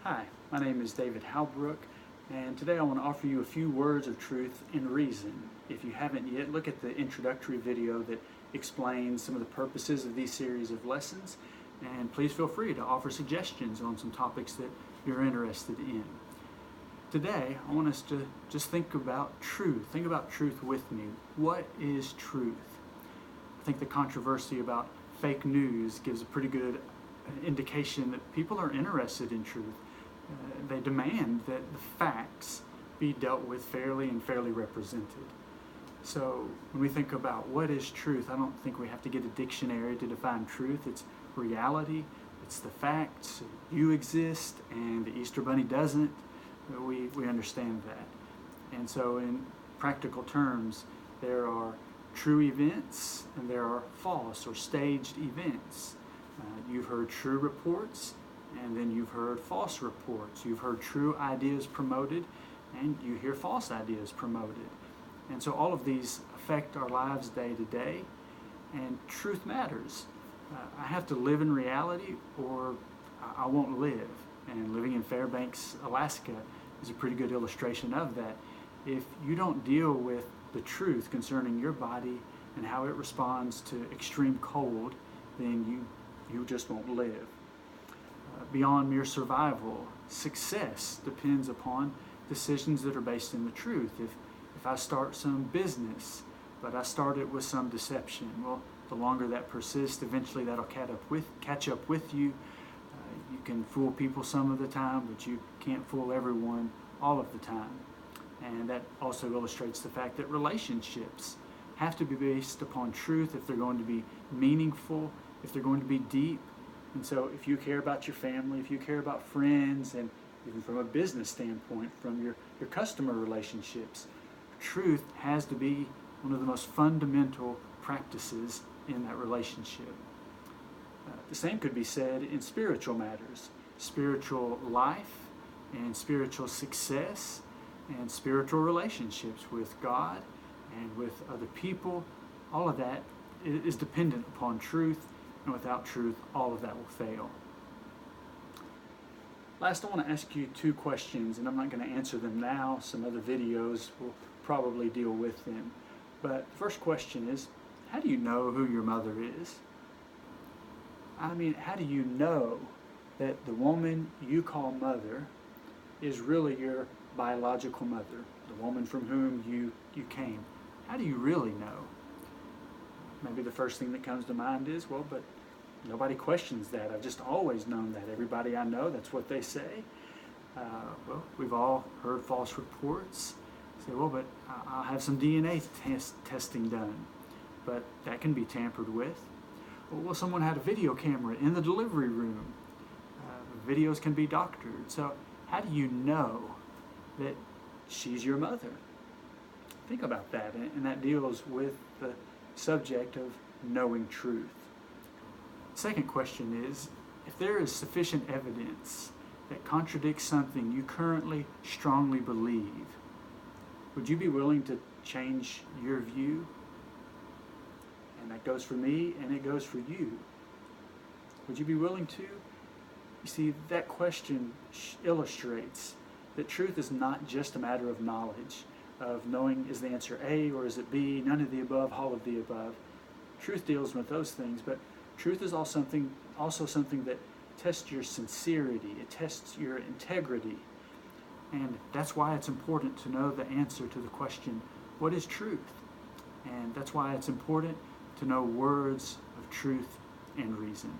Hi, my name is David Halbrook, and today I want to offer you a few words of truth and reason. If you haven't yet, look at the introductory video that explains some of the purposes of these series of lessons, and please feel free to offer suggestions on some topics that you're interested in. Today, I want us to just think about truth. Think about truth with me. What is truth? I think the controversy about fake news gives a pretty good indication that people are interested in truth. They demand that the facts be dealt with fairly and fairly represented. So when we think about what is truth, I don't think we have to get a dictionary to define truth. It's reality, it's the facts. You exist and the Easter Bunny doesn't. We understand that. And so in practical terms, there are true events and there are false or staged events. You've heard true reports, and then you've heard false reports. You've heard true ideas promoted, and you hear false ideas promoted. And so all of these affect our lives day to day, and truth matters. I have to live in reality or I won't live. And living in Fairbanks, Alaska is a pretty good illustration of that. If you don't deal with the truth concerning your body and how it responds to extreme cold, then you just won't live. Beyond mere survival, success depends upon decisions that are based in the truth. If I start some business, but I start it with some deception, well, the longer that persists, eventually that'll catch up with you. You can fool people some of the time, but you can't fool everyone all of the time. And that also illustrates the fact that relationships have to be based upon truth if they're going to be meaningful, if they're going to be deep. And so if you care about your family, if you care about friends, and even from a business standpoint, from your customer relationships, truth has to be one of the most fundamental practices in that relationship. The same could be said in spiritual matters. Spiritual life and spiritual success and spiritual relationships with God and with other people, all of that is dependent upon truth, and without truth, all of that will fail. Last, I want to ask you two questions, and I'm not going to answer them now. Some other videos will probably deal with them. But the first question is, how do you know who your mother is? I mean, how do you know that the woman you call mother is really your biological mother, the woman from whom you came? How do you really know? Maybe the first thing that comes to mind is, well, but nobody questions that. I've just always known that. Everybody I know, that's what they say. Well, we've all heard false reports. Say, well, but I'll have some DNA testing done. But that can be tampered with. Well, someone had a video camera in the delivery room. Videos can be doctored. So how do you know that she's your mother? Think about that, and that deals with the subject of knowing truth. Second question is, if there is sufficient evidence that contradicts something you currently strongly believe, would you be willing to change your view? And that goes for me, and it goes for you. Would you be willing to? You see, that question illustrates that truth is not just a matter of knowledge, of knowing is the answer A or is it B, none of the above, all of the above. Truth deals with those things, but truth is also something that tests your sincerity, it tests your integrity. And that's why it's important to know the answer to the question, what is truth? And that's why it's important to know words of truth and reason.